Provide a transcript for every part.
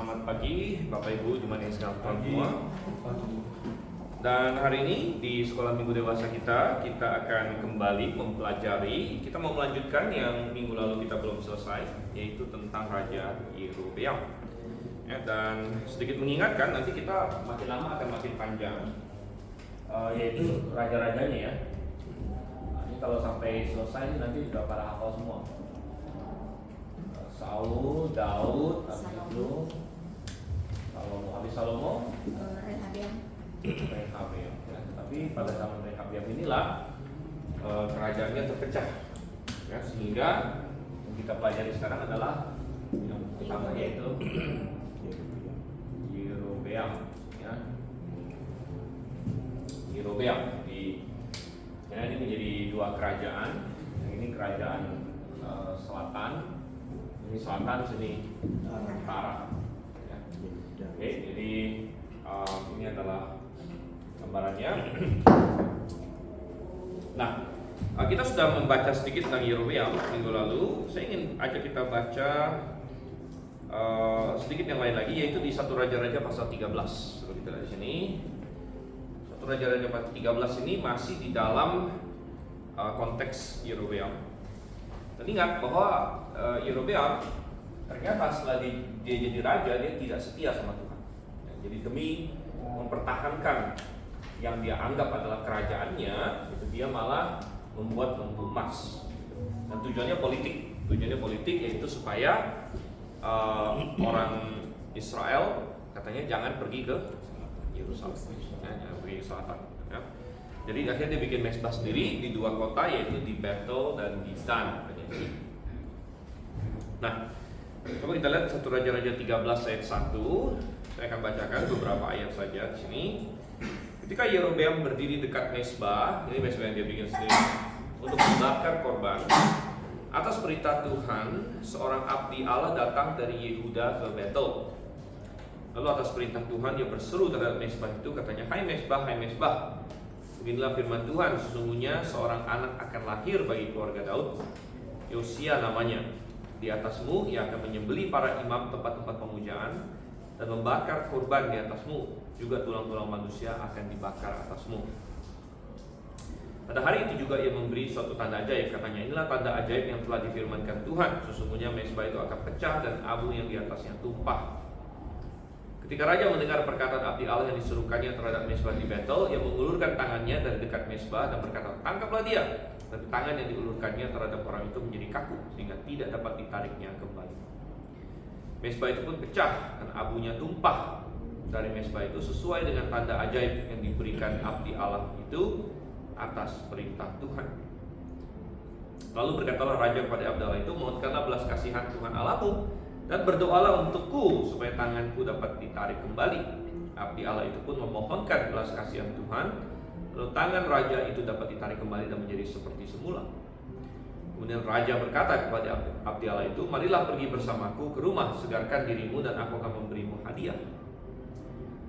Selamat pagi Bapak Ibu jemaat yang sekalian semua. Dan hari ini di sekolah minggu dewasa kita akan kembali mempelajari. Kita mau melanjutkan yang minggu lalu kita belum selesai, yaitu tentang Raja Yerobeam. Dan sedikit mengingatkan, nanti kita makin lama akan makin panjang, yaitu raja-rajanya ya. Ini kalau sampai selesai ini nanti sudah pada hafal semua. Saul, Daud, habis itu Salomo, habis Salomo Rehabeam. Ya, tetapi pada zaman Rehabeam inilah kerajaannya terpecah, ya, sehingga yang kita pelajari sekarang adalah yang pertama yaitu Yerobeam, ya. Yerobeam ya, ini menjadi dua kerajaan. Yang ini kerajaan selatan. Ini selatan, sini utara. Ya. Oke, jadi ini adalah gambarannya. Nah, kita sudah membaca sedikit tentang Yerobeam minggu lalu. Saya ingin ajak kita baca sedikit yang lain lagi, yaitu di 1 Raja-Raja pasal 13. Kalau kita lihat di sini, 1 Raja-Raja pasal 13 ini masih di dalam konteks Yerobeam. Dan ingat bahwa Yerobeam ternyata setelah dia jadi raja, dia tidak setia sama Tuhan. Jadi demi mempertahankan yang dia anggap adalah kerajaannya, itu dia malah membuat lembu emas. Dan tujuannya politik yaitu supaya orang Israel katanya jangan pergi ke Yerusalem, jangan pergi ke selatan. Ya. Jadi akhirnya dia bikin mezbah sendiri di dua kota, yaitu di Bethel dan di Dan. Nah, coba kita lihat 1 Raja-Raja 13 ayat 1. Saya akan bacakan beberapa ayat saja di sini. Ketika Yerobeam berdiri dekat mezbah, ini mezbah yang dia bikin sendiri, untuk membakar korban, atas perintah Tuhan, seorang abdi Allah datang dari Yehuda ke Bethel. Lalu atas perintah Tuhan dia berseru terhadap mezbah itu, katanya, hai mezbah, beginilah firman Tuhan, sesungguhnya seorang anak akan lahir bagi keluarga Daud, Yosia namanya. Di atasmu ia akan menyembelih para imam tempat-tempat pemujaan dan membakar kurban di atasmu. Juga tulang-tulang manusia akan dibakar atasmu. Pada hari itu juga ia memberi suatu tanda ajaib. Katanya, inilah tanda ajaib yang telah difirmankan Tuhan. Sesungguhnya mezbah itu akan pecah dan abu yang di atasnya tumpah. Ketika raja mendengar perkataan abdi Allah yang disuruhkannya terhadap mezbah di Bethel, ia mengulurkan tangannya dari dekat mezbah dan berkata, tangkaplah dia. Tapi tangan yang diulurkannya terhadap orang itu menjadi kaku, sehingga tidak dapat ditariknya kembali. Mezbah itu pun pecah dan abunya tumpah dari mezbah itu sesuai dengan tanda ajaib yang diberikan abdi Allah itu atas perintah Tuhan. Lalu berkatalah raja kepada abdi Allah itu, mohonkanlah belas kasihan Tuhan Allahmu dan berdoalah untukku supaya tanganku dapat ditarik kembali. Abdi Allah itu pun memohonkan belas kasihan Tuhan. Lalu tangan raja itu dapat ditarik kembali dan menjadi seperti semula. Kemudian raja berkata kepada abdi Allah itu, marilah pergi bersamaku ke rumah, segarkan dirimu dan aku akan memberimu hadiah.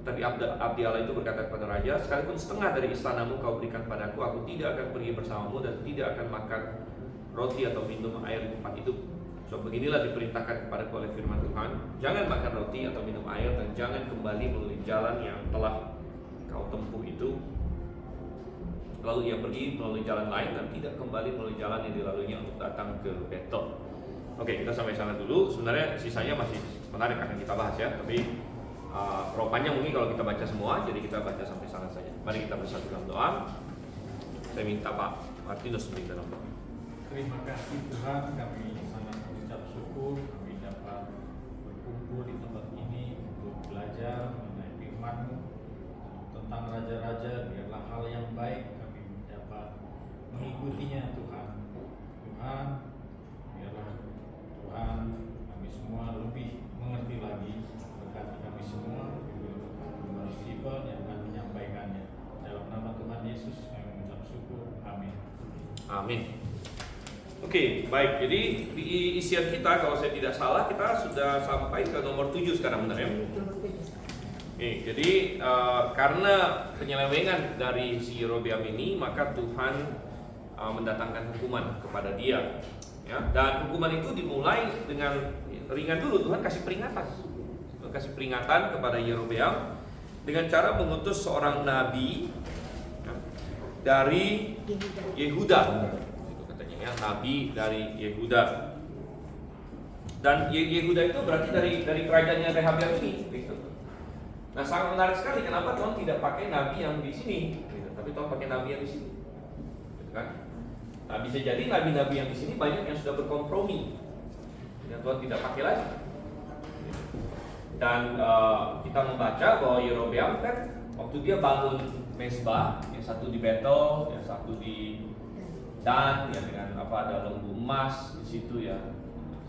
Tapi abdi Allah itu berkata kepada raja, sekalipun setengah dari istanamu kau berikan padaku, aku tidak akan pergi bersamamu dan tidak akan makan roti atau minum air di tempat itu. So beginilah diperintahkan kepadaku oleh firman Tuhan, jangan makan roti atau minum air dan jangan kembali melalui jalan yang telah kau tempuh itu. Lalu ia pergi melalui jalan lain dan tidak kembali melalui jalan yang dilaluinya untuk datang ke Bethel. Oke, kita sampai sana dulu. Sebenarnya sisanya masih menarik akan kita bahas ya. Tapi ropannya mungkin kalau kita baca semua, jadi kita baca sampai sana saja. Mari kita bersatu dalam doa. Saya minta Pak Martinus beri dalam doa. Terima kasih Tuhan, kami sangat mengucap syukur kami dapat berkumpul di tempat ini untuk belajar mengenai firman-Mu tentang raja-raja. Biarlah hal yang baik mengikutinya Tuhan. Tuhan, biarlah Tuhan kami semua lebih mengerti lagi, berkati kami semua, Tuhan Stephen yang akan menyampaikannya. Dalam nama Tuhan Yesus kami mengucap syukur. Amin. Amin. Oke, baik. Jadi di isian kita kalau saya tidak salah kita sudah sampai ke nomor 7 sekarang, benar ya? Oke, jadi karena penyelewengan dari si Yerobeam ini, maka Tuhan mendatangkan hukuman kepada dia, ya. Dan hukuman itu dimulai dengan ringan dulu. Tuhan kasih peringatan, kasih peringatan kepada Yerobeam dengan cara mengutus seorang nabi dari Yehuda. Itu katanya ya, nabi dari Yehuda. Dan Yehuda itu berarti dari kerajaannya Rehabeam ini. Gitu. Nah, sangat menarik sekali kenapa Tuhan tidak pakai nabi yang di sini, gitu. Tapi Tuhan pakai nabi yang di sini. Gitu kan? Nah, bisa jadi nabi-nabi yang di sini banyak yang sudah berkompromi. Yang Tuhan tidak pakai lagi. Dan kita membaca bahwa Yerobeam kan waktu dia bangun Mesbah, yang satu di Betel, yang satu di Dan, ya dengan ada lembu emas di situ ya.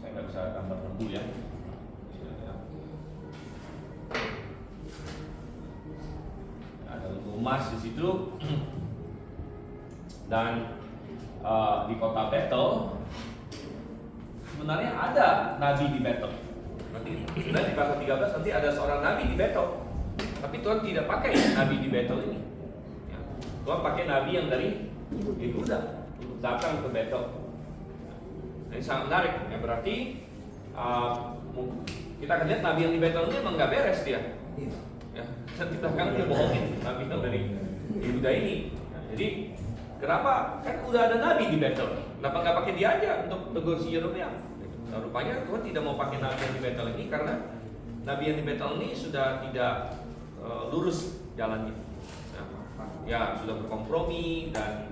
Saya nggak bisa gambar lembu ya. Ada lembu emas di situ. Dan di kota Betel sebenarnya ada nabi di Betel. Nanti di pasal 13 nanti ada seorang nabi di Betel. Tapi Tuhan tidak pakai nabi di Betel ini. Ya. Tuhan pakai nabi yang dari Yehuda untuk datang ke Betel. Ini sangat menarik. Ya, berarti kita akan lihat nabi yang di Betel ini emang nggak beres dia. Ya, kita kan dia bohongin nabi yang dari Yehuda ini. Ya, jadi kenapa? Kan udah ada nabi di Betel. Kenapa nggak pakai dia aja untuk tegur si Yerobeam? Nah, rupanya Tuhan tidak mau pakai nabi yang di Betel ini karena nabi yang di Betel ini sudah tidak lurus jalannya. Nah, ya sudah berkompromi dan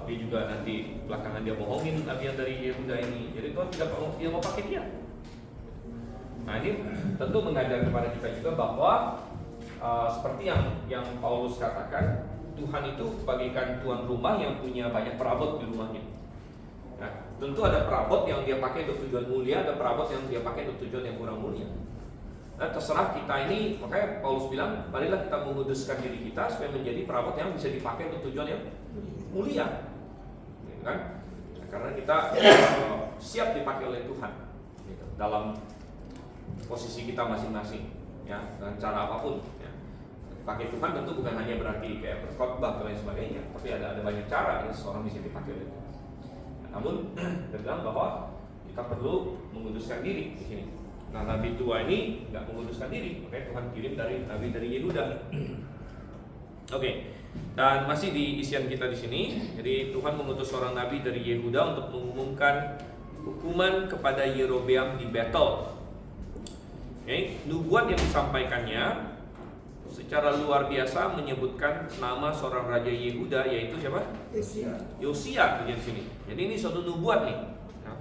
dia juga nanti belakangan dia bohongin nabi yang dari Yehuda ini. Jadi Tuhan tidak mau pakai dia. Nah, ini tentu mengajar kepada kita juga bahwa seperti yang Paulus katakan, Tuhan itu bagaikan tuan rumah yang punya banyak perabot di rumahnya. Nah, tentu ada perabot yang dia pakai untuk tujuan mulia, ada perabot yang dia pakai untuk tujuan yang kurang mulia. Nah, terserah kita ini, makanya Paulus bilang, marilah kita menguduskan diri kita supaya menjadi perabot yang bisa dipakai untuk tujuan yang mulia. Gitu kan? Nah, karena kita siap dipakai oleh Tuhan gitu, dalam posisi kita masing-masing, ya, dengan cara apapun. Pakai Tuhan tentu bukan hanya berarti kayak berkhotbah dan lain sebagainya, tapi ada banyak cara yang seorang bisa dipakai oleh Tuhan. Namun dia bilang bahwa kita perlu menguduskan diri di sini. Nah, nabi tua ini nggak menguduskan diri, makanya Tuhan kirim nabi dari Yehuda. Oke, dan masih di isian kita di sini. Jadi Tuhan mengutus seorang nabi dari Yehuda untuk mengumumkan hukuman kepada Yerobeam di Betel. Oke, nubuat yang disampaikannya secara luar biasa menyebutkan nama seorang raja Yehuda, yaitu siapa? Yosia di sini. Jadi ini suatu nubuat nih. Nah,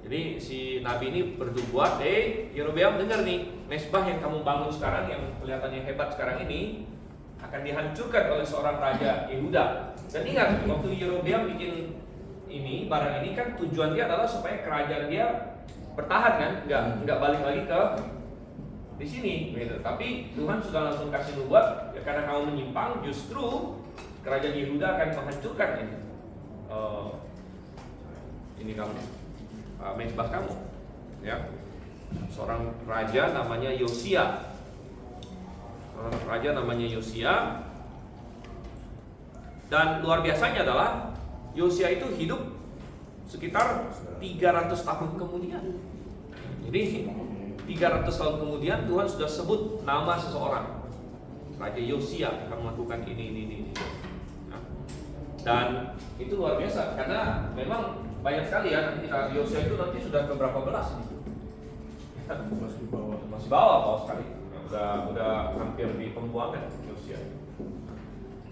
jadi si nabi ini bernubuat, Yerobeam dengar nih, Mesbah yang kamu bangun sekarang yang kelihatannya hebat sekarang ini akan dihancurkan oleh seorang raja Yehuda. Dan ingat, waktu Yerobeam bikin ini barang ini kan tujuan dia adalah supaya kerajaan dia bertahan kan, nggak balik lagi ke di sini, gitu. Tapi Tuhan sudah langsung kasih nubuat, ya, karena kamu menyimpang, justru kerajaan Yehuda akan menghancurkan ini kamu, Mesbah kamu, ya. Seorang raja namanya Yosia, dan luar biasanya adalah Yosia itu hidup sekitar 300 tahun kemudian. Jadi 300 tahun kemudian Tuhan sudah sebut nama seseorang, Raja Yosia akan melakukan ini. Nah, dan itu luar biasa karena memang banyak sekali ya, nanti kita Yosia itu nanti sudah ke berapa belas masih bawah sekali, udah hampir di pembuangan Yosia.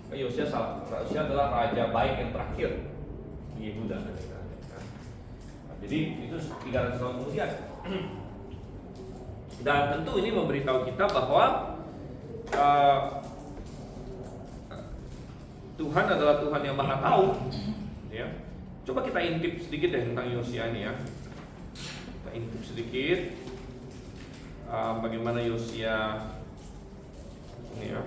Yosia adalah raja baik yang terakhir di Yehuda. Nah, jadi itu 300 tahun kemudian. Dan tentu ini memberitahu kita bahwa Tuhan adalah Tuhan yang Maha Tahu. Ya. Coba kita intip sedikit deh tentang Yosia ini ya. Kita intip sedikit bagaimana Yosia ini ya.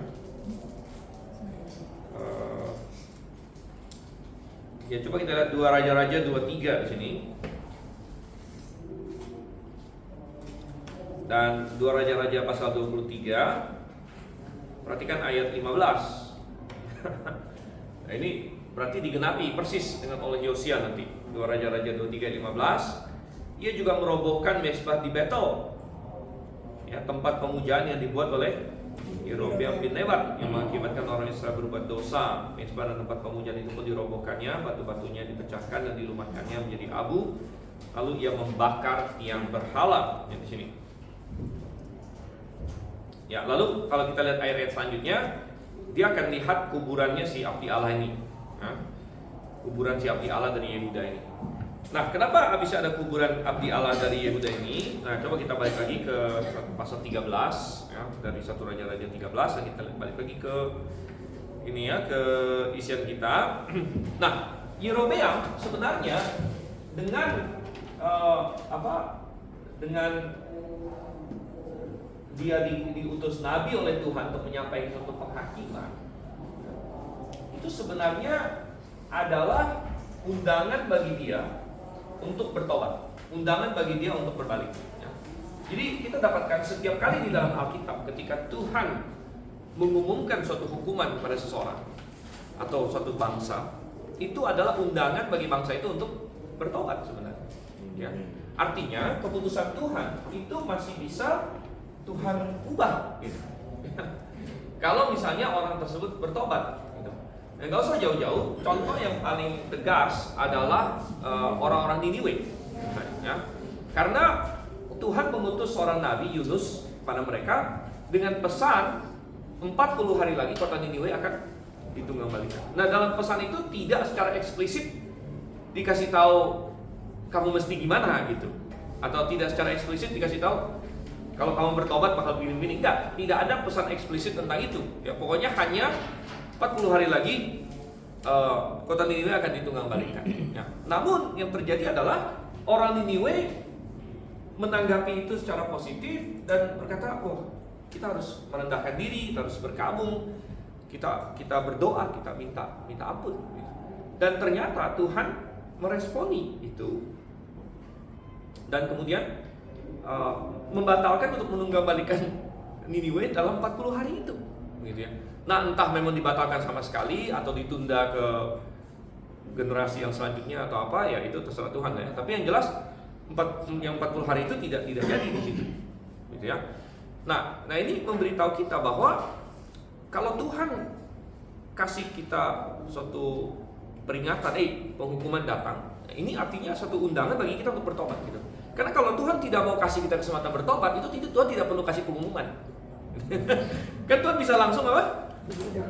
Ya coba kita lihat 2 Raja-Raja 23 di sini. Dan 2 Raja-Raja pasal 23. Perhatikan ayat 15. Nah, ini berarti digenapi persis dengan oleh Yosia nanti. 2 Raja-Raja 23 15. Ia juga merobohkan Mesbah di Betel. ya, tempat pemujaan yang dibuat oleh Yerobeam bin Nebat yang mengakibatkan orang Israel berbuat dosa. Mezbah dan tempat pemujaan itu pun dirobohkannya, batu-batunya dipecahkan dan dilumatkannya menjadi abu. Lalu ia membakar tiang berhala yang di sini. Ya, lalu kalau kita lihat ayat selanjutnya, dia akan lihat kuburannya si abdi Allah ini. Nah, kuburan si abdi Allah dari Yehuda ini. Nah, kenapa bisa ada kuburan abdi Allah dari Yehuda ini? Nah, coba kita balik lagi ke pasal 13 ya, dari 1 Raja-Raja 13 dan kita balik lagi ke ini ya, ke isian kita. Nah, Yerobeam sebenarnya dengan dengan dia diutus nabi oleh Tuhan untuk menyampaikan suatu penghakiman, itu sebenarnya adalah undangan bagi dia untuk bertobat, undangan bagi dia untuk berbalik. Ya. Jadi kita dapatkan setiap kali di dalam Alkitab ketika Tuhan mengumumkan suatu hukuman kepada seseorang atau suatu bangsa, itu adalah undangan bagi bangsa itu untuk bertobat sebenarnya. Ya. Artinya keputusan Tuhan itu masih bisa Tuhan ubah. Gitu. Kalau misalnya orang tersebut bertobat. Nggak usah jauh-jauh. Contoh yang paling tegas adalah orang-orang Niniwe, ya. Karena Tuhan mengutus seorang nabi Yunus pada mereka dengan pesan 40 hari lagi kota Niniwe akan ditunggangbalikan. Nah, dalam pesan itu tidak secara eksplisit dikasih tahu kamu mesti gimana gitu, atau tidak secara eksplisit dikasih tahu kalau kamu bertobat bakal begini-begini. Tidak ada pesan eksplisit tentang itu. Ya, pokoknya hanya 40 hari lagi kota Niniwe akan ditunggangbalikan. Ya. Namun yang terjadi adalah orang Niniwe menanggapi itu secara positif dan berkata, oh, kita harus merendahkan diri, kita harus berkabung, kita berdoa, kita minta ampun. Dan ternyata Tuhan meresponi itu dan kemudian membatalkan untuk menunggangbalikan Niniwe dalam 40 hari itu, gitu ya. Nah, entah memang dibatalkan sama sekali atau ditunda ke generasi yang selanjutnya atau apa, ya itu terserah Tuhan ya. Tapi yang jelas yang 40 hari itu tidak jadi di situ, gitu ya. Nah ini memberitahu kita bahwa kalau Tuhan kasih kita suatu peringatan, penghukuman datang, ini artinya suatu undangan bagi kita untuk bertobat, gitu. Karena kalau Tuhan tidak mau kasih kita kesempatan bertobat, itu Tuhan tidak perlu kasih pengumuman. Kan Tuhan bisa langsung apa?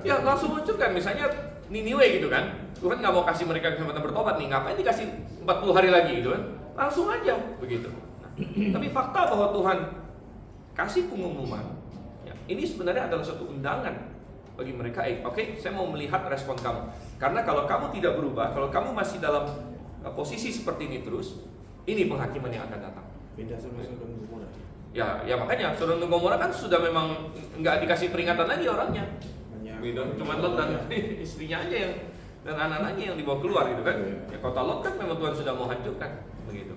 Ya langsung munculkan, misalnya Niniwe gitu kan, Tuhan nggak mau kasih mereka kesempatan bertobat nih, ngapain dikasih 40 hari lagi gitu kan, langsung aja begitu. Nah, tapi fakta bahwa Tuhan kasih pengumuman, ya, ini sebenarnya adalah suatu undangan bagi mereka. Oke, saya mau melihat respon kamu, karena kalau kamu tidak berubah, kalau kamu masih dalam posisi seperti ini terus, ini penghakiman yang akan datang. Beda sama Sodom dan Gomora. Ya makanya Sodom dan Gomora kan sudah memang nggak dikasih peringatan lagi orangnya. Gitu, cuma Lot dan istrinya aja yang dan anak-anaknya yang dibawa keluar gitu kan. Ya, kota Lot kan memang Tuhan sudah mau hancurkan begitu.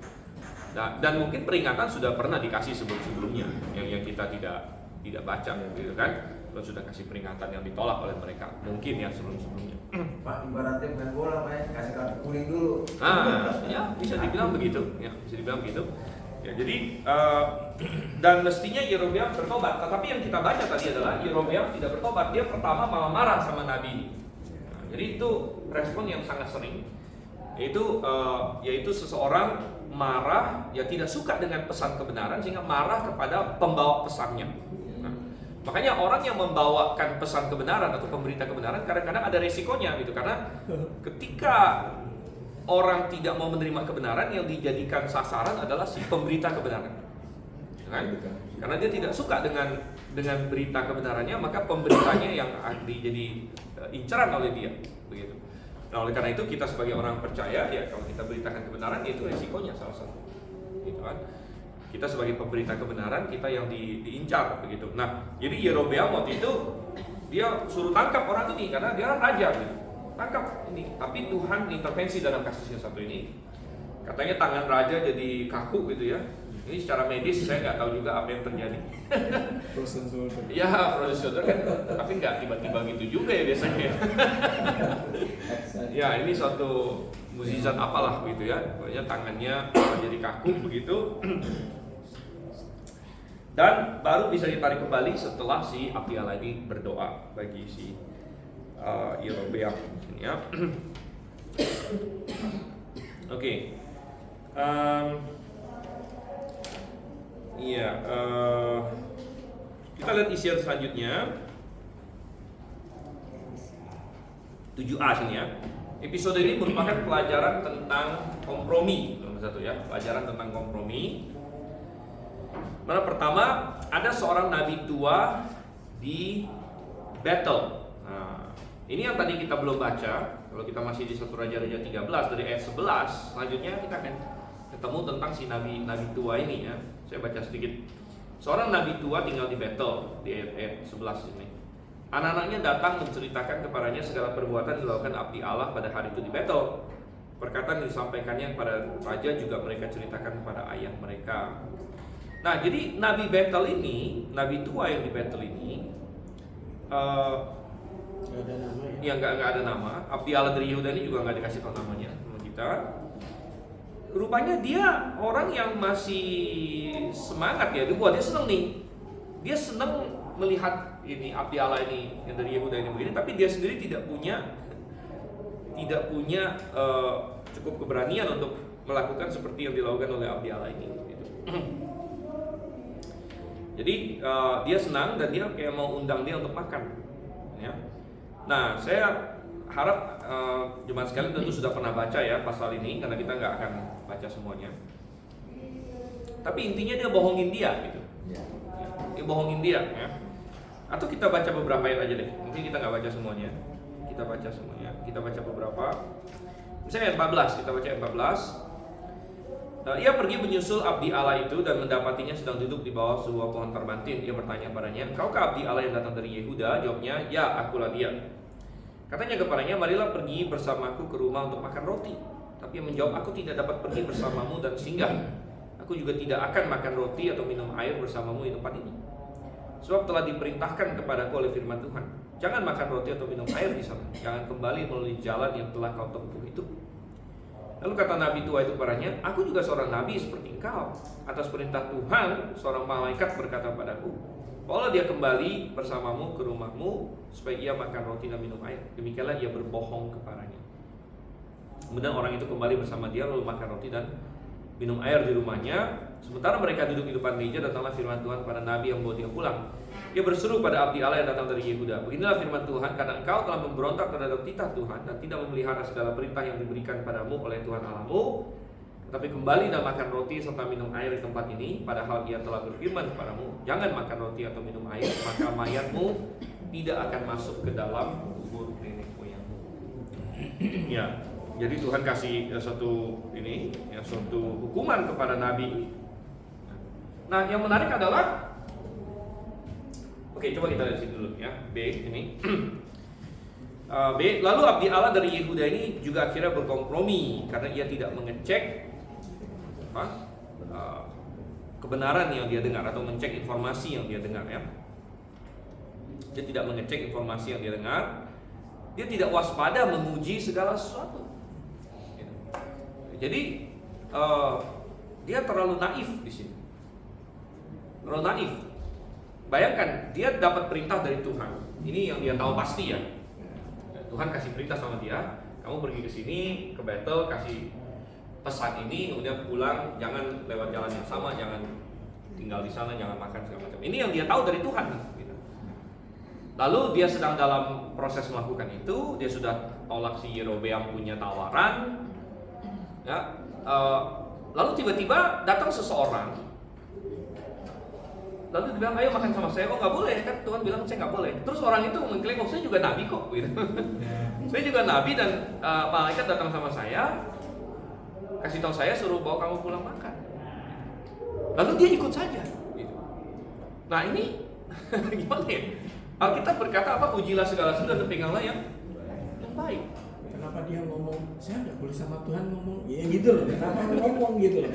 Nah, dan mungkin peringatan sudah pernah dikasih sebelum-sebelumnya yang kita tidak baca gitu kan. Tuhan sudah kasih peringatan yang ditolak oleh mereka mungkin ya sebelum-sebelumnya. Pak, ibaratnya main bola, Pak, kasih kartu kuning dulu. Ya bisa dibilang begitu, ya bisa dibilang begitu. Ya, jadi dan mestinya Yerobeam bertobat, tetapi yang kita baca tadi adalah Yerobeam tidak bertobat. Dia pertama malah marah sama nabi. Nah, jadi itu respon yang sangat sering, yaitu seseorang marah, ya tidak suka dengan pesan kebenaran sehingga marah kepada pembawa pesannya. Nah, makanya orang yang membawakan pesan kebenaran atau pemberita kebenaran kadang-kadang ada resikonya gitu, karena ketika orang tidak mau menerima kebenaran, yang dijadikan sasaran adalah si pemberita kebenaran, kan? Karena dia tidak suka dengan berita kebenarannya, maka pemberitanya yang jadi incaran oleh dia, begitu. Nah, oleh karena itu kita sebagai orang percaya, ya kalau kita beritakan kebenaran, itu resikonya salah satu, gitu kan? Kita sebagai pemberita kebenaran, kita yang diincar, begitu. Nah, jadi Yerobeam waktu itu dia suruh tangkap orang ini karena dia raja, gitu. Tangkap ini, tapi Tuhan intervensi dalam kasus yang satu ini. Katanya tangan raja jadi kaku gitu ya. Ini secara medis saya nggak tahu juga apa yang terjadi. Frozen shoulder. Ya, frozen shoulder kan, tapi nggak tiba-tiba gitu juga ya biasanya. Ya, ini suatu mukjizat apalah gitu ya. Pokoknya tangannya jadi kaku begitu. Dan baru bisa ditarik kembali setelah si abdi Allah ini berdoa bagi si Yerobeam ya. Oke. Kita lihat isian selanjutnya 7A sini ya. Episode ini merupakan pelajaran tentang kompromi, nomor 1 ya, pelajaran tentang kompromi. Mana pertama, ada seorang nabi tua di Bethel. Nah, ini yang tadi kita belum baca. Kalau kita masih di 1 Raja-Raja 13 dari ayat 11, selanjutnya kita akan ketemu tentang si nabi tua ini ya. Saya baca sedikit. Seorang nabi tua tinggal di Bethel di ayat 11 ini. Anak-anaknya datang menceritakan kepadanya segala perbuatan dilakukan abdi Allah pada hari itu di Bethel. Perkataan yang disampaikannya kepada raja juga mereka ceritakan kepada ayah mereka. Nah, jadi nabi Bethel ini, nabi tua yang di Bethel ini, Nggak ada nama ya? ya nggak ada nama. Abdi Allah dari Yehuda ini juga nggak dikasih tahu namanya sama kita. Rupanya dia orang yang masih semangat ya, dia seneng nih. Dia seneng melihat ini abdi Allah ini yang dari Yehuda ini begini, tapi dia sendiri tidak punya cukup keberanian untuk melakukan seperti yang dilakukan oleh abdi Allah ini. Gitu. Jadi dia senang dan dia kayak mau undang dia untuk makan. Ya. Nah, saya harap jemaat sekalian tentu sudah pernah baca ya pasal ini karena kita nggak akan baca semuanya. Tapi intinya dia bohongin dia gitu. Dia bohongin dia ya. Atau kita baca beberapa ayat aja deh. Mungkin kita nggak baca semuanya. Kita baca semuanya. Kita baca beberapa. Misalnya ayat 14, kita baca ayat 14. Ia pergi menyusul abdi Allah itu dan mendapatinya sedang duduk di bawah sebuah pohon terbantin. Ia bertanya padanya, "Kaukah abdi Allah yang datang dari Yehuda?" Jawabnya, "Ya, akulah dia." Katanya kepadanya, "Marilah pergi bersamaku ke rumah untuk makan roti." Tapi ia menjawab, "Aku tidak dapat pergi bersamamu dan singgah. Aku juga tidak akan makan roti atau minum air bersamamu di tempat ini. Sebab telah diperintahkan kepadaku oleh firman Tuhan, jangan makan roti atau minum air di sana. Jangan kembali melalui jalan yang telah kau tempuh itu." Lalu kata nabi tua itu padanya, "Aku juga seorang nabi seperti engkau. Atas perintah Tuhan, seorang malaikat berkata padaku, bawalah dia kembali bersamamu ke rumahmu supaya ia makan roti dan minum air." Demikianlah ia berbohong kepadanya. Kemudian orang itu kembali bersama dia lalu makan roti dan minum air di rumahnya. Sementara mereka duduk di depan meja, datanglah firman Tuhan pada nabi yang membawa dia pulang. Ia berseru pada abdi Allah yang datang dari Yehuda, "Beginilah firman Tuhan, karena engkau telah memberontak terhadap titah Tuhan dan tidak memelihara segala perintah yang diberikan padamu oleh Tuhan Allahmu, tetapi kembali dan makan roti serta minum air di tempat ini, padahal ia telah berfirman kepadamu, jangan makan roti atau minum air, maka mayatmu tidak akan masuk ke dalam kubur nenek moyangmu." Ya, jadi Tuhan kasih suatu hukuman kepada nabi. Nah, yang menarik adalah, oke, coba kita lihat sini dulu ya. B ini. B, lalu abdi Allah dari Yehuda ini juga akhirnya berkompromi karena ia tidak mengecek kebenaran yang dia dengar atau mengecek informasi yang dia dengar ya. Dia tidak mengecek informasi yang dia dengar. Dia tidak waspada menguji segala sesuatu. Jadi dia terlalu naif di sini. Terlalu naif. Bayangkan, dia dapat perintah dari Tuhan. Ini yang dia tahu pasti ya. Tuhan kasih perintah sama dia, kamu pergi ke sini, ke Bethel, kasih pesan ini, kemudian pulang, jangan lewat jalan yang sama, jangan tinggal di sana, jangan makan segala macam. Ini yang dia tahu dari Tuhan. Gitu. Lalu dia sedang dalam proses melakukan itu, dia sudah tolak si Yerobeam punya tawaran. Ya, lalu tiba-tiba datang seseorang. Lalu dia bilang, "Ayo makan sama saya." "Oh, nggak boleh kan, Tuhan bilang saya nggak boleh." Terus orang itu mengklaim, "Oh, saya juga nabi kok." Gitu. "Saya juga nabi dan malaikat datang sama saya, kasih tahu saya suruh bawa kamu pulang makan." Lalu dia ikut saja. Gitu. Nah ini gimana ya? Alkitab berkata apa? Ujilah segala sesuatu dan peganglah yang baik. Kenapa dia ngomong, "Saya nggak boleh sama Tuhan ngomong"? Ya gitu loh, kenapa ngomong gitu loh?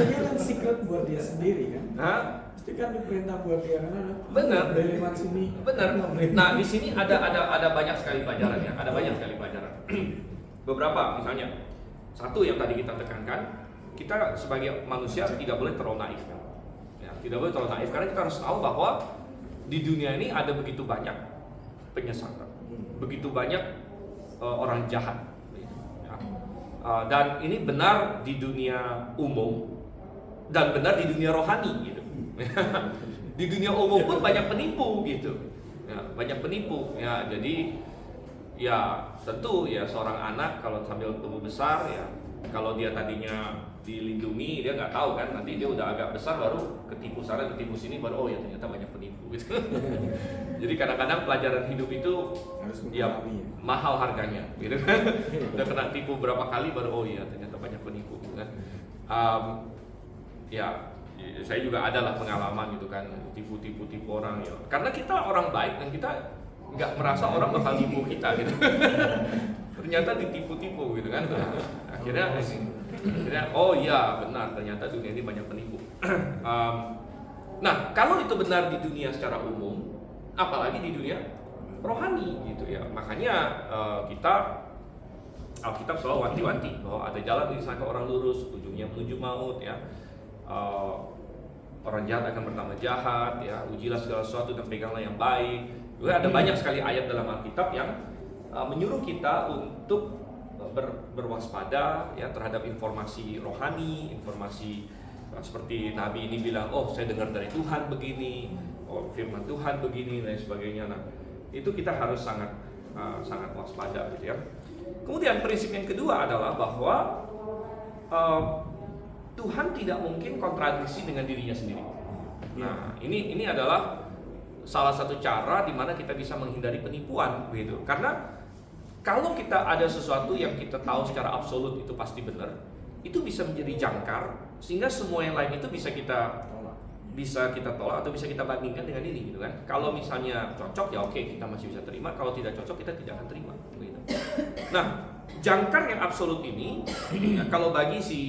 Itu kan secret buat dia sendiri kan? Hah? Pasti kan diperintah buat dia karena Benar. boleh lewat sini. Benar. Nah di sini ada banyak sekali pelajaran ya, ada banyak sekali pelajaran. Beberapa misalnya, satu yang tadi kita tekankan, kita sebagai manusia tidak boleh terlalu naif. Ya. tidak boleh terlalu naif karena kita harus tahu bahwa di dunia ini ada begitu banyak penyesatan, begitu banyak orang jahat. Ya. Dan ini benar di dunia umum dan benar di dunia rohani gitu. Di dunia umum pun banyak penipu gitu. Ya, banyak penipu. Ya, jadi ya tentu ya seorang anak kalau sambil tumbuh besar ya, kalau dia tadinya dilindungi, dia nggak tahu kan, nanti dia udah agak besar baru ketipu sana ketipu sini, baru oh ya ternyata banyak penipu gitu. Jadi kadang-kadang pelajaran hidup itu Harus ya memahami ya. mahal harganya gitu kan. Udah kena tipu berapa kali baru oh iya ternyata banyak penipu gitu kan. Ya saya juga ada lah pengalaman gitu kan, tipu orang ya, karena kita orang baik dan kita nggak merasa orang bakal tipu kita gitu. Ternyata ditipu-tipu gitu kan. Akhirnya oh iya benar, ternyata dunia ini banyak penipu. Nah kalau itu benar di dunia secara umum, apalagi di dunia rohani gitu ya. Makanya kita Alkitab selalu wanti-wanti bahwa ada jalan di sana orang lurus, ujungnya menuju maut ya. Orang jahat akan bertambah jahat ya, ujilah segala sesuatu dan peganglah yang baik. Juga ada banyak sekali ayat dalam Alkitab yang menyuruh kita untuk berwaspada ya terhadap informasi rohani, informasi seperti Nabi ini bilang, oh saya dengar dari Tuhan begini, oh firman Tuhan begini dan sebagainya. Nah itu kita harus sangat waspada gitu ya. Kemudian prinsip yang kedua adalah bahwa Tuhan tidak mungkin kontradiksi dengan dirinya sendiri. Nah, ini adalah salah satu cara di mana kita bisa menghindari penipuan, begitu. Karena kalau kita ada sesuatu yang kita tahu secara absolut itu pasti benar, itu bisa menjadi jangkar sehingga semua yang lain itu bisa kita tolak atau bisa kita bandingkan dengan ini, gitu kan. Kalau misalnya cocok ya oke, kita masih bisa terima. Kalau tidak cocok kita tidak akan terima, begitu. Nah, jangkar yang absolut ini, ya, kalau bagi si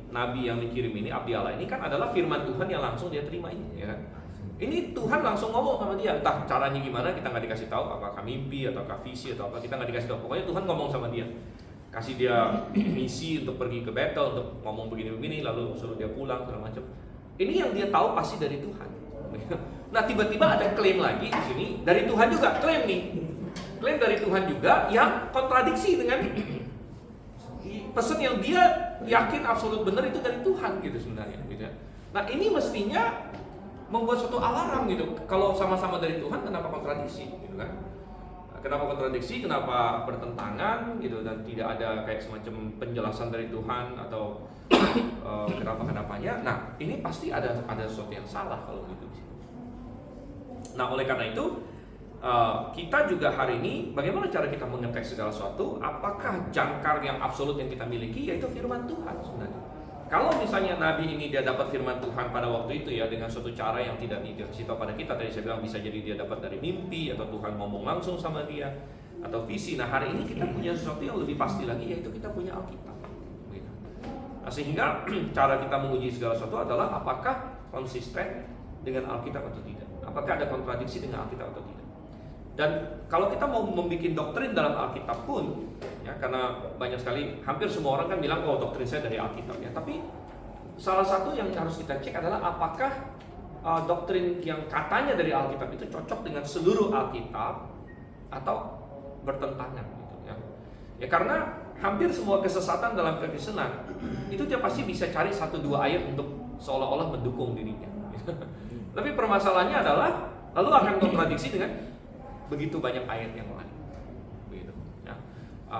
Nabi yang dikirim ini, Abdi Allah ini kan adalah firman Tuhan yang langsung dia terima ini, ya kan? Ini Tuhan langsung ngomong sama dia, entah caranya gimana kita nggak dikasih tahu, apakah mimpi ataukah visi atau apa, kita nggak dikasih tahu. Pokoknya Tuhan ngomong sama dia, kasih dia misi untuk pergi ke Betel untuk ngomong begini-begini, lalu suruh dia pulang segala macam. Ini yang dia tahu pasti dari Tuhan. Nah tiba-tiba ada klaim lagi di sini dari Tuhan juga, klaim dari Tuhan juga yang kontradiksi dengan pesan yang dia yakin absolut benar itu dari Tuhan gitu sebenarnya gitu. Nah ini mestinya membuat suatu alarm gitu. Kalau sama-sama dari Tuhan kenapa kontradiksi gitu kan? Kenapa kontradiksi, kenapa bertentangan gitu, dan tidak ada kayak semacam penjelasan dari Tuhan atau kenapa-kenapanya. Nah ini pasti ada sesuatu yang salah kalau gitu. Nah oleh karena itu kita juga hari ini bagaimana cara kita mengetes segala sesuatu, apakah jangkar yang absolut yang kita miliki yaitu firman Tuhan sebenarnya. Kalau misalnya Nabi ini dia dapat firman Tuhan pada waktu itu ya dengan suatu cara yang tidak dikasih tahu pada kita, tadi saya bilang bisa jadi dia dapat dari mimpi atau Tuhan ngomong langsung sama dia atau visi. Nah hari ini kita punya sesuatu yang lebih pasti lagi yaitu kita punya Alkitab. Nah, sehingga cara kita menguji segala sesuatu adalah apakah konsisten dengan Alkitab atau tidak, apakah ada kontradiksi dengan Alkitab atau tidak. Dan kalau kita mau membuat doktrin dalam Alkitab pun, ya karena banyak sekali, hampir semua orang kan bilang, oh doktrin saya dari Alkitab ya. Tapi salah satu yang harus kita cek adalah apakah doktrin yang katanya dari Alkitab itu cocok dengan seluruh Alkitab atau bertentangan gitu ya. Ya karena hampir semua kesesatan dalam kekristenan itu dia pasti bisa cari 1-2 ayat untuk seolah-olah mendukung dirinya. Tapi permasalahannya adalah lalu akan kontradiksi dengan begitu banyak ayat yang lain, begitu. Ya.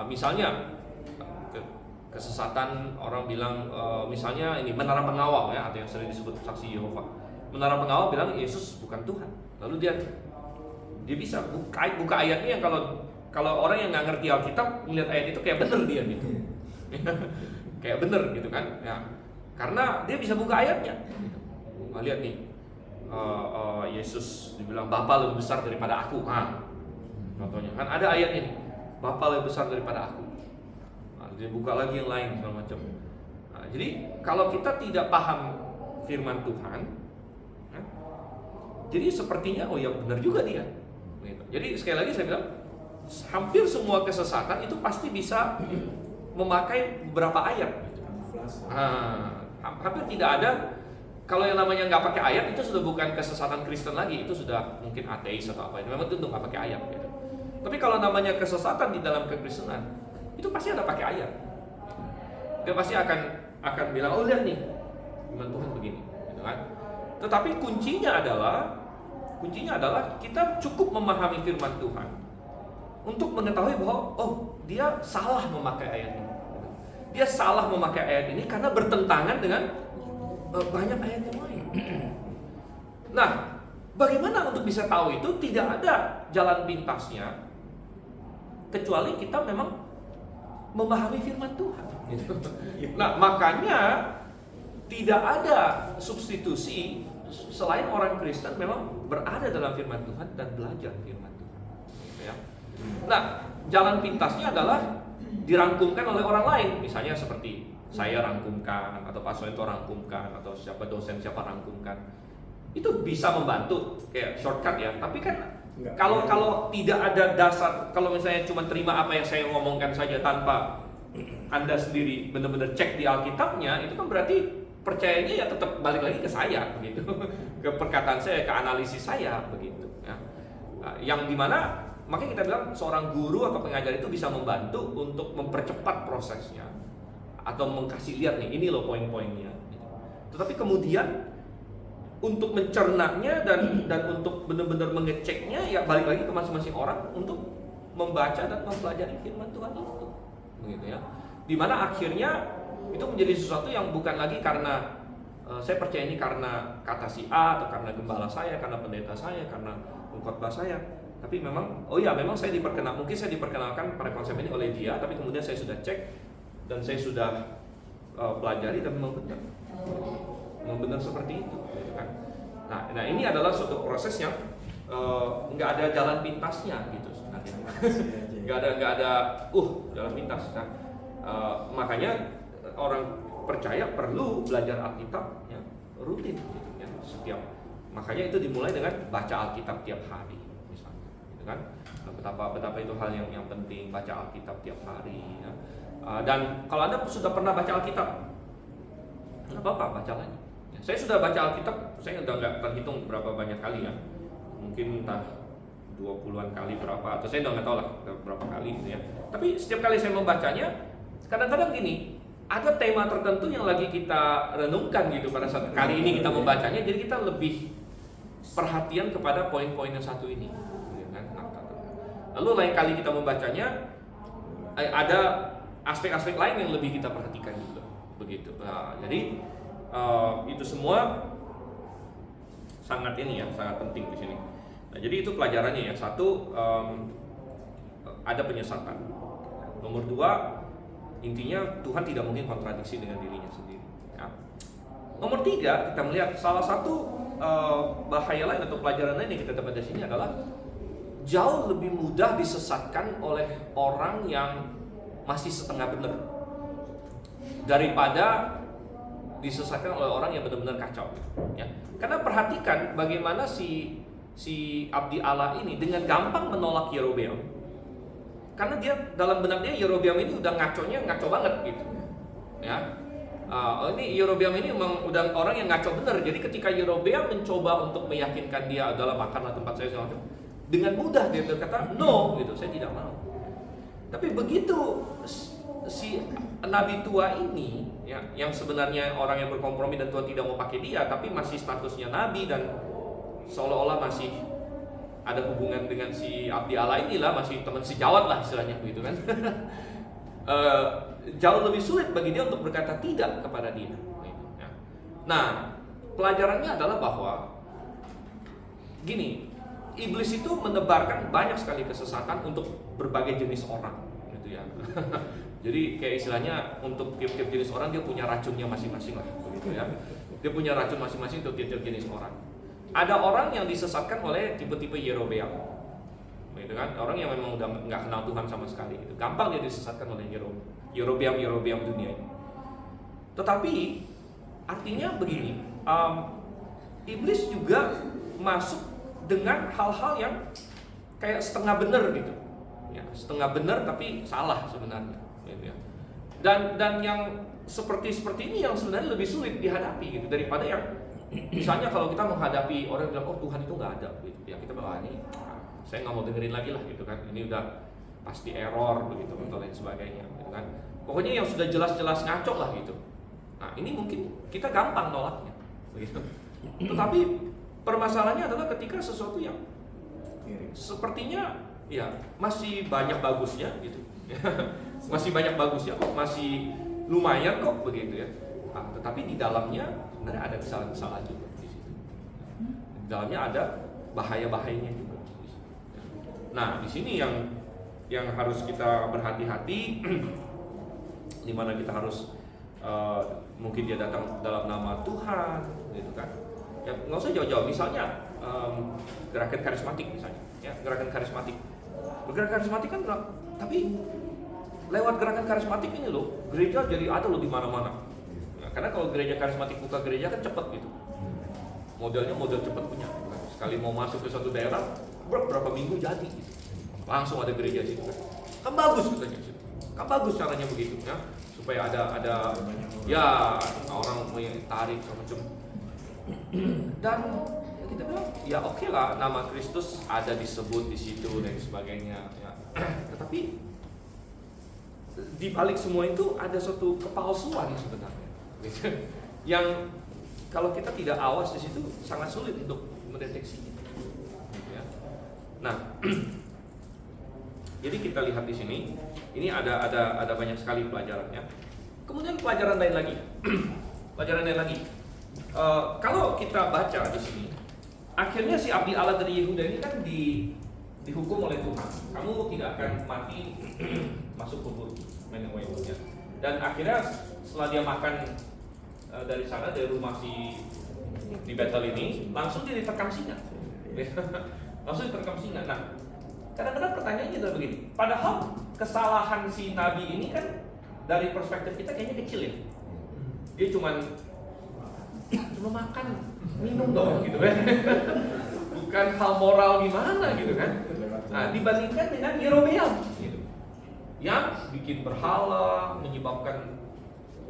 Misalnya kesesatan orang bilang, misalnya ini menara pengawal ya, atau yang sering disebut saksi Yehova. Menara pengawal bilang Yesus bukan Tuhan. Lalu dia bisa buka ayatnya yang kalau orang yang nggak ngerti Alkitab melihat ayat itu kayak bener dia gitu, kayak bener gitu kan? Ya. Karena dia bisa buka ayatnya. Gitu. Lihat nih. Yesus dibilang Bapa lebih besar daripada aku. Contohnya kan ada ayat ini, Bapa lebih besar daripada aku. Dia buka lagi yang lain segala macam. Jadi kalau kita tidak paham firman Tuhan, jadi sepertinya oh ya benar juga dia. Jadi sekali lagi saya bilang, hampir semua kesesatan itu pasti bisa memakai beberapa ayat. Hampir tidak ada Kalau yang namanya nggak pakai ayat itu sudah bukan kesesatan Kristen lagi, itu sudah mungkin ateis atau apa. Memang itu nggak pakai ayat. Gitu. Tapi kalau namanya kesesatan di dalam kekristenan, itu pasti ada pakai ayat. Dia pasti akan bilang, oh lihat nih, firman Tuhan begini, gitu kan. Tetapi kuncinya adalah kita cukup memahami firman Tuhan untuk mengetahui bahwa oh dia salah memakai ayat ini. Dia salah memakai ayat ini karena bertentangan dengan banyak ayat yang lain. Nah, bagaimana untuk bisa tahu itu? Tidak ada jalan pintasnya kecuali kita memang memahami firman Tuhan. Nah, makanya tidak ada substitusi selain orang Kristen memang berada dalam firman Tuhan dan belajar firman Tuhan. Ya. Nah, jalan pintasnya adalah dirangkumkan oleh orang lain, misalnya seperti saya rangkumkan, atau Pak Soento rangkumkan, atau siapa dosen siapa rangkumkan. Itu bisa membantu kayak shortcut ya. Tapi kan kalau tidak ada dasar, kalau misalnya cuma terima apa yang saya ngomongkan saja tanpa Anda sendiri benar-benar cek di Alkitabnya, itu kan berarti percayanya ya tetap balik lagi ke saya begitu. Ke perkataan saya, ke analisis saya begitu ya. Yang dimana makanya kita bilang seorang guru atau pengajar itu bisa membantu untuk mempercepat prosesnya atau mengkasih lihat nih, ini loh poin-poinnya. Tetapi kemudian untuk mencernanya dan untuk benar-benar mengeceknya ya balik lagi ke masing-masing orang untuk membaca dan mempelajari firman Tuhan itu, begitu ya. Dimana akhirnya itu menjadi sesuatu yang bukan lagi karena saya percaya ini karena kata si A atau karena gembala saya, karena pendeta saya, karena pengkhotbah saya. Tapi memang, oh ya memang mungkin saya diperkenalkan pada konsep ini oleh dia, tapi kemudian saya sudah cek dan saya sudah pelajari dan memang benar seperti itu, gitu kan. Nah ini adalah suatu proses yang nggak ada jalan pintasnya gitu sebenarnya. Nggak ada jalan pintas. Nah, makanya orang percaya perlu belajar Alkitab ya, rutin gitu ya, setiap. Makanya itu dimulai dengan baca Alkitab tiap hari misalnya, gitu kan. Betapa itu hal yang penting, baca Alkitab tiap hari ya. Dan kalau Anda sudah pernah baca Alkitab, nggak apa-apa, baca lagi. Ya, saya sudah baca Alkitab, saya udah nggak terhitung berapa banyak kali ya, mungkin entah 20-an kali berapa, atau saya udah nggak tahu lah berapa kali gitu ya. Tapi setiap kali saya membacanya, kadang-kadang gini, ada tema tertentu yang lagi kita renungkan gitu pada saat kali ini kita membacanya, jadi kita lebih perhatian kepada poin-poin yang satu ini. Lalu lain kali kita membacanya, ada aspek-aspek lain yang lebih kita perhatikan juga, begitu. Nah, jadi itu semua sangat penting di sini. Nah, jadi itu pelajarannya ya. Satu, ada penyesatan. Nomor dua, intinya Tuhan tidak mungkin kontradiksi dengan dirinya sendiri. Ya. Nomor tiga, kita melihat salah satu bahaya lain atau pelajaran lain yang kita dapat di sini adalah jauh lebih mudah disesatkan oleh orang yang masih setengah benar daripada disesatkan oleh orang yang benar-benar kacau, ya. Karena perhatikan bagaimana si abdi Allah ini dengan gampang menolak Yerobeam, karena dia dalam benak dia Yerobeam ini udah ngaco banget gitu, ya. Ini Yerobeam ini memang udah orang yang ngaco benar. Jadi ketika Yerobeam mencoba untuk meyakinkan dia adalah makanlah tempat saya segala macam, dengan mudah dia berkata no gitu, saya tidak mau. Tapi begitu si nabi tua ini ya, yang sebenarnya orang yang berkompromi dan Tuhan tidak mau pakai dia, tapi masih statusnya nabi dan seolah-olah masih ada hubungan dengan si abdi Allah inilah, masih teman sejawat lah istilahnya begitu kan. Jauh lebih sulit bagi dia untuk berkata tidak kepada dia. Nah, pelajarannya adalah bahwa gini, iblis itu menebarkan banyak sekali kesesatan untuk berbagai jenis orang, gitu ya. Jadi kayak istilahnya untuk tiap-tiap jenis orang dia punya racunnya masing-masing lah, begitu ya. Dia punya racun masing-masing untuk tiap-tiap jenis orang. Ada orang yang disesatkan oleh tipe-tipe Yerobeam, gitu kan. Orang yang memang udah nggak kenal Tuhan sama sekali, gitu. Gampang dia disesatkan oleh Yerobeam dunia ini. Tetapi artinya begini, iblis juga masuk dengan hal-hal yang kayak setengah benar gitu, ya, setengah benar tapi salah sebenarnya, gitu ya. Dan yang seperti ini yang sebenarnya lebih sulit dihadapi gitu daripada yang Misalnya kalau kita menghadapi orang yang bilang, oh Tuhan itu nggak ada, gitu. Ya kita bilang, ini saya nggak mau dengerin lagi lah, gitu kan. Ini udah pasti error, begitu, atau lain sebagainya, gitu kan. Pokoknya yang sudah jelas-jelas ngaco lah, gitu. Nah ini mungkin kita gampang nolaknya, begitu. Tetapi permasalahannya adalah ketika sesuatu yang sepertinya ya masih banyak bagusnya, gitu. Masih banyak bagusnya kok, masih lumayan kok, begitu ya. Nah, tetapi di dalamnya sebenarnya ada kesalahan-kesalahan juga di situ. Di dalamnya ada bahaya-bahayanya juga. Nah, di sini yang harus kita berhati-hati, di mana kita harus mungkin dia datang dalam nama Tuhan, gitu kan? Ya nggak usah jauh-jauh. Misalnya gerakan karismatik misalnya, ya gerakan karismatik. Gerakan karismatik kan, tapi lewat gerakan karismatik ini loh, gereja jadi ada loh di mana-mana. Nah, karena kalau gereja karismatik buka gereja kan cepat gitu. Modelnya model cepat punya. Sekali mau masuk ke suatu daerah, berapa minggu jadi gitu. Langsung ada gereja situ kan bagus katanya situ. Kan bagus caranya begitu ya, supaya ada ya orang mau yang tarik macam. Dan kita bilang ya oke lah, nama Kristus ada disebut di situ dan sebagainya ya. Tetapi di balik semua itu ada suatu kepalsuan sebenarnya, yang kalau kita tidak awas di situ sangat sulit untuk mendeteksinya. Ya. Nah, jadi kita lihat di sini, ini ada banyak sekali pelajarannya. Kemudian pelajaran lain lagi, kalau kita baca di sini, akhirnya si abdi Allah dari Yehuda ini kan dihukum oleh Tuhan. Kamu tidak akan mati masuk kubur, ya. Dan akhirnya setelah dia makan dari sana, dari rumah di Betel ini, langsung dia diterkam singa. Langsung diterkam singa. Nah, kadang-kadang pertanyaannya adalah begini. Padahal kesalahan si nabi ini kan dari perspektif kita kayaknya kecil ya. Dia cuma makan, minum dong gitu kan. Bukan hal moral gimana gitu kan. Nah, dibandingkan dengan Yerobeam gitu, yang bikin berhala, menyebabkan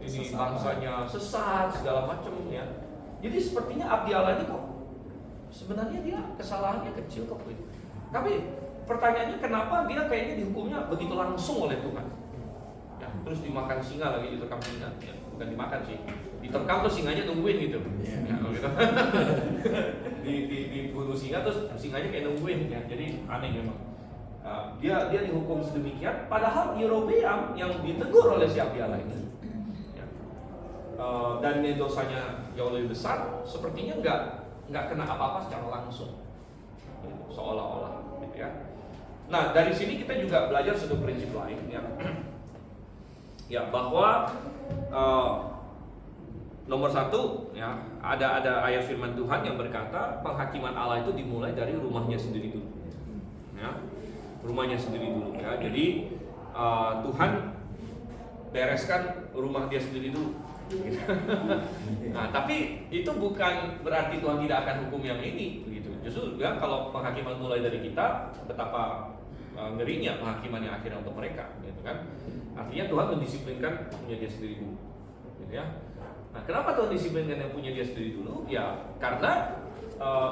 ini bangsanya sesat segala macam ya. Jadi sepertinya abdi Allah ini kok sebenarnya dia kesalahannya kecil kok gitu. Tapi pertanyaannya kenapa dia kayaknya dihukumnya begitu langsung oleh Tuhan? Ya, terus dimakan singa lagi, diterkam singa. Ya, bukan dimakan sih, diterkam terus singanya nungguin gitu. Ya, gitu. Dibunuh singa terus singanya kayak nungguin ya. Jadi aneh memang. Dia dihukum sedemikian, padahal Yerobeam yang ditegur oleh si abdi Allah ini, ya, dan dosanya jauh lebih besar, sepertinya nggak kena apa-apa secara langsung, seolah-olah, gitu ya. Nah dari sini kita juga belajar satu prinsip lain, ya, ya bahwa nomor satu, ya ada ayat firman Tuhan yang berkata penghakiman Allah itu dimulai dari rumahnya sendiri dulu, ya. Rumahnya sendiri dulu ya. Jadi Tuhan bereskan rumah dia sendiri dulu. Nah, tapi itu bukan berarti Tuhan tidak akan hukum yang ini, begitu. Justru ya, kalau penghakiman mulai dari kita, betapa ngerinya penghakiman yang akhirnya untuk mereka, gitu kan? Artinya Tuhan mendisiplinkan punya dia sendiri dulu, gitu ya. Nah, kenapa Tuhan disiplinkan yang punya dia sendiri dulu? Ya, karena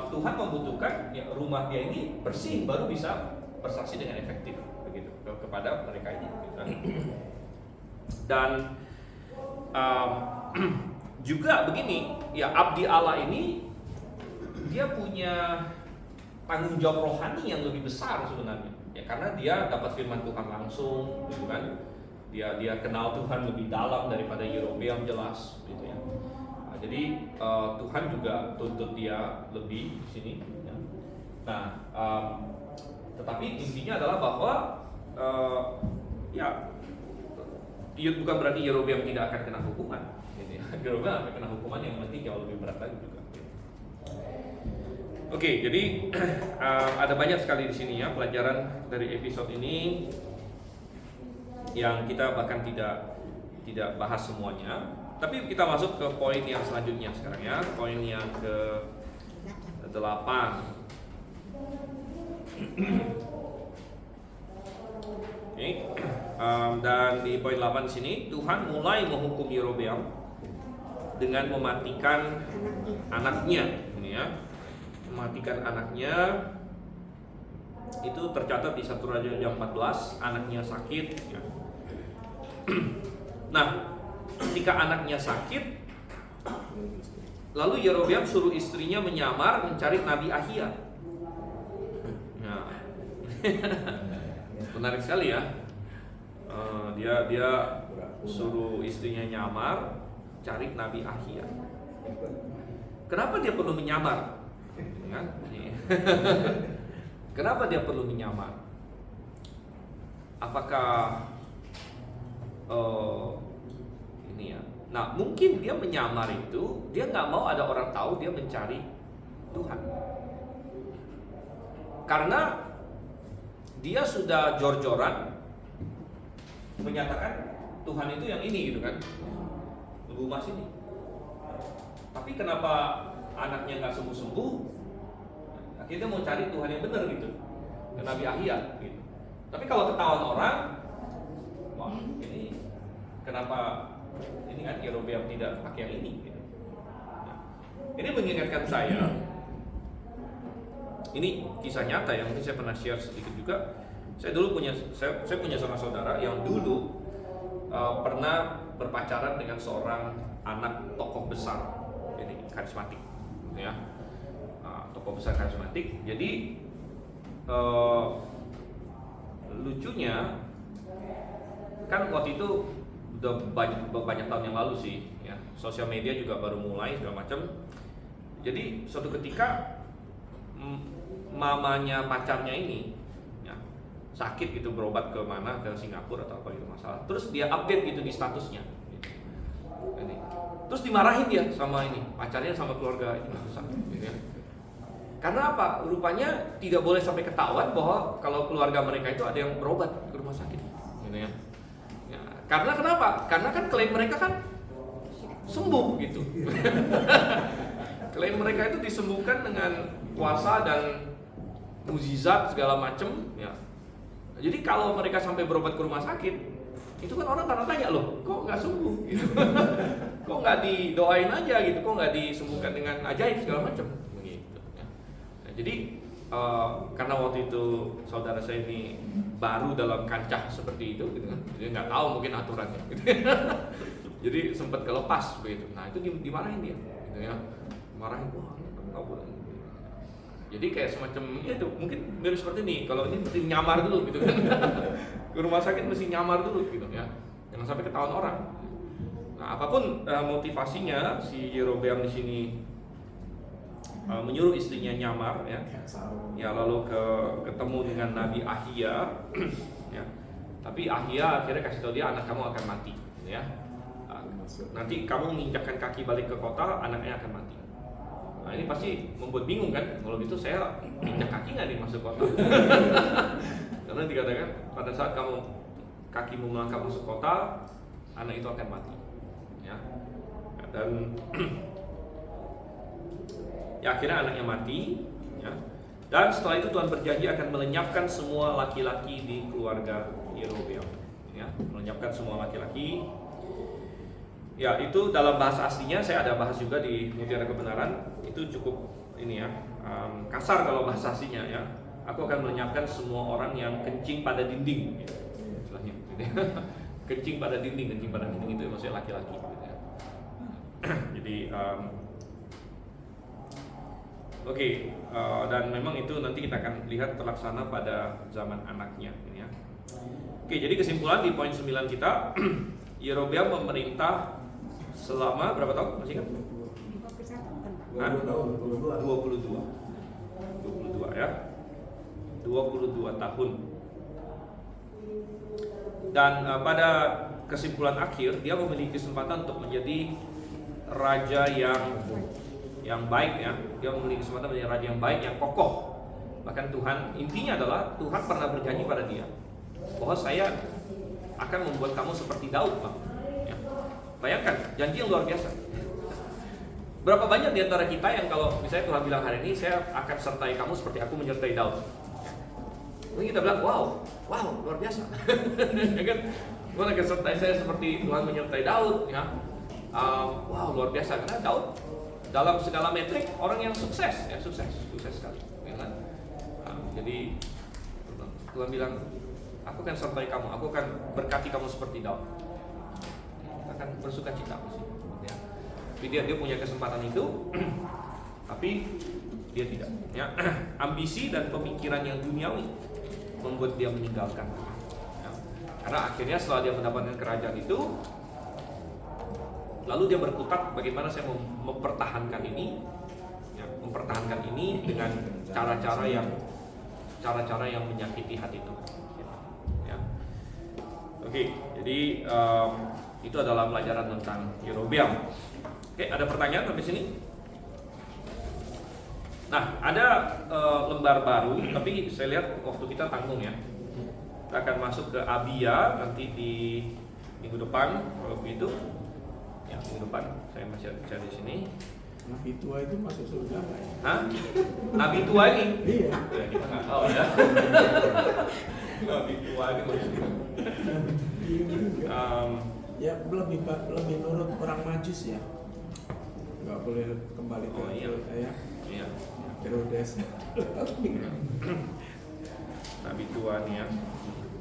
Tuhan membutuhkan ya, rumah dia ini bersih baru bisa bersaksi dengan efektif begitu kepada mereka ini gitu. Dan juga begini ya, abdi Allah ini dia punya tanggung jawab rohani yang lebih besar sebenarnya ya, karena dia dapat firman Tuhan langsung gitu kan. Dia kenal Tuhan lebih dalam daripada Yerobeam, jelas gitu ya. Nah, jadi Tuhan juga tuntut dia lebih di sini ya. Nah, tetapi intinya adalah bahwa ya bukan berarti Yerobeam tidak akan kena hukuman, gitu ya. Yerobeam akan kena hukuman yang nanti jauh lebih berat lagi juga. Oke, jadi ada banyak sekali di sini ya pelajaran dari episode ini yang kita bahkan tidak bahas semuanya. Tapi kita masuk ke poin yang selanjutnya sekarang ya, poin yang ke-8. Dan di poin 8 sini Tuhan mulai menghukum Yerobeam dengan mematikan anaknya. Ini ya, mematikan anaknya itu tercatat di 1 Raja 14, anaknya sakit. Ya. Nah, ketika anaknya sakit, lalu Yerobeam suruh istrinya menyamar mencari Nabi Ahia. Nah, menarik sekali ya. Dia suruh istrinya nyamar cari Nabi Ahia. Kenapa dia perlu menyamar? Kan? Kenapa dia perlu menyamar? Apakah ini ya? Nah, mungkin dia menyamar itu dia nggak mau ada orang tahu dia mencari Tuhan, karena dia sudah jor-joran menyatakan Tuhan itu yang ini gitu kan, Lebu Mas ini. Tapi kenapa anaknya nggak sembuh-sembuh? Akhirnya mau cari Tuhan yang benar gitu, ke Nabi Ahia gitu. Tapi kalau ketahuan orang, wah ini kenapa ini kan Yerobeam tidak pakai yang ini gitu. Nah, ini mengingatkan saya, ini kisah nyata yang mungkin saya pernah share sedikit juga. Saya punya seorang saudara yang dulu pernah berpacaran dengan seorang anak tokoh besar, jadi karismatik, gitu ya. Tokoh besar karismatik. Jadi lucunya kan waktu itu udah banyak tahun yang lalu sih, ya. Sosial media juga baru mulai segala macam. Jadi suatu ketika mamanya pacarnya ini sakit gitu, berobat ke mana, ke Singapura atau apa gitu masalah. Terus dia update gitu di statusnya. Gitu. Terus dimarahin dia sama ini pacarnya sama keluarga ini gitu ya. Karena apa? Rupanya tidak boleh sampai ketahuan bahwa kalau keluarga mereka itu ada yang berobat ke rumah sakit, gitu ya. Ya, karena kenapa? Karena kan klaim mereka kan sembuh gitu. Klaim mereka itu disembuhkan dengan puasa dan mukjizat segala macam, ya. Jadi kalau mereka sampai berobat ke rumah sakit, itu kan orang tanya loh, kok nggak sembuh? Gitu. Kok nggak didoain aja gitu? Kok nggak disembuhkan dengan ajaib segala macam? Begitu. Ya. Nah, jadi karena waktu itu saudara saya ini baru dalam kancah seperti itu, gitu kan, jadi nggak tahu mungkin aturannya. Gitu. Jadi sempat kelepas begitu. Nah itu dimarahin dia, gitu ya, marahin, wah nggak boleh. Jadi kayak semacam itu mungkin mirip seperti ini. Kalau ini mesti nyamar dulu gitu kan. Ke rumah sakit mesti nyamar dulu gitu ya. Jangan sampai ketahuan orang. Nah, apapun motivasinya si Yerobeam di sini menyuruh istrinya nyamar ya. Ya lalu ketemu dengan Nabi Ahia ya. Tapi Ahia akhirnya kasih tahu dia anak kamu akan mati gitu ya. Nanti kamu menginjakkan kaki balik ke kota, anaknya akan mati. Nah ini pasti membuat bingung kan, kalau gitu saya injak kaki nggak nih masuk kota? Karena dikatakan pada saat kakimu melangkah masuk kota, anak itu akan mati, ya. Dan ya akhirnya anaknya mati, ya. Dan setelah itu Tuhan berjanji akan melenyapkan semua laki-laki di keluarga Yerobeam, ya, melenyapkan semua laki-laki. Ya itu dalam bahasa aslinya, saya ada bahas juga di Mutiara Kebenaran. Itu cukup ini ya, kasar kalau bahasa aslinya ya. Aku akan melenyapkan semua orang yang kencing pada dinding gitu, istilahnya gitu ya. kencing pada dinding itu maksudnya laki-laki gitu ya. Jadi oke, dan memang itu nanti kita akan lihat terlaksana pada zaman anaknya ini ya. Oke, jadi kesimpulan di poin 9 kita, Yerobeam memerintah selama berapa tahun? Masih ingat? 22 ya. 22 tahun. Dan pada kesimpulan akhir dia memiliki kesempatan untuk menjadi raja yang baik ya. Dia memiliki kesempatan menjadi raja yang baik, yang kokoh. Bahkan Tuhan, intinya adalah Tuhan pernah berjanji pada dia bahwa saya akan membuat kamu seperti Daud, Bang. Ya. Bayangkan, janji yang luar biasa. Berapa banyak di antara kita yang kalau misalnya Tuhan bilang hari ini saya akan sertai kamu seperti aku menyertai Daud. Mungkin kita bilang, wow, luar biasa. Ya kan? Tuhan akan sertai saya seperti Tuhan menyertai Daud, ya. wow luar biasa karena Daud dalam segala metrik orang yang sukses ya, sukses sekali ya kan. Jadi Tuhan bilang, aku akan sertai kamu, aku akan berkati kamu seperti Daud. Kita akan bersuka cita ya. Tapi dia punya kesempatan itu tapi dia tidak ya. Ambisi dan pemikiran yang duniawi membuat dia meninggalkan ya. Karena akhirnya setelah dia mendapatkan kerajaan itu, lalu dia berkutat bagaimana saya mempertahankan ini ya, mempertahankan ini dengan cara-cara yang menyakiti hati Tuhan ya. Oke, jadi itu adalah pelajaran tentang Yerobeam. Oke, ada pertanyaan sampai sini? Nah, ada lembar baru, tapi saya lihat waktu kita tanggung ya. Kita akan masuk ke Abia nanti di minggu depan, kalau begitu. Ya, minggu depan saya masih ada di sini. Nabi tua itu masuk surga nggak ya? Hah? Nabi tua ini? Iya. Ya, kita nggak tahu ya. Nabi tua ini maksudnya. Ya lebih nurut orang Majus ya. Nggak boleh kembali ke Iya. ya Herodes. Nabi tua nih ya.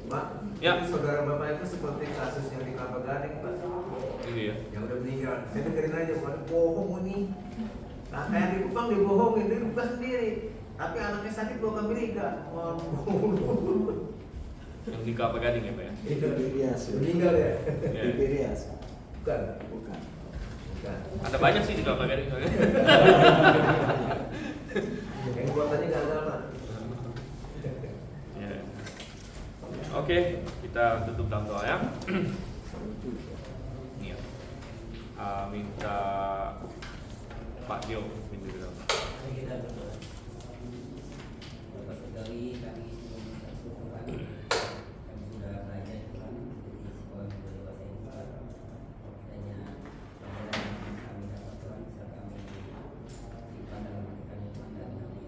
Mak, Ya. ini saudara bapak itu seperti kasus yang di Kelapa Gading, Pak. Gitu ya. Yang udah meninggal. Saya dengerin aja, Pak. Bohong ini. Nah, kayak di Kupang dibohongin, dia bukan sendiri. Tapi anaknya sakit bawa ke Amerika. Waduh. Yang di Kelapa Gading ya Pak ya. Tiberias. Meninggal ya? Ya. Tiberias. Bukan. Bukan. Bukan. Ada banyak sih di Kelapa Gading soalnya. Yang buatannya gagal, Pak. Ya. Oke, kita tutup dalam doa ya. Iya. Minta Pak Dio minta doa. Kita berdoa. Bapak sekali kami sudah Tuhan, kami sudah belajar Tuhan di sekolah dewasa ini Tuhan. Kiranya pelajaran yang kami dapat Tuhan bisa kami simpan dalam hati kami Tuhan dan kami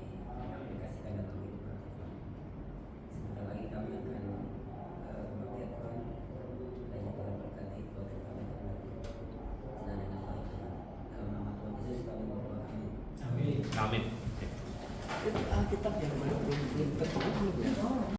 aplikasikan dalam hidup kami Tuhan. Sebentar lagi kami akan kebaktian Tuhan. Kiranya Tuhan berkati keluarga kami Tuhan. Dan dengan baik Tuhan. Dalam nama Tuhan Yesus kami berdoa. Amin. Amin. Itu Alkitab yang belum ketemu belum ya.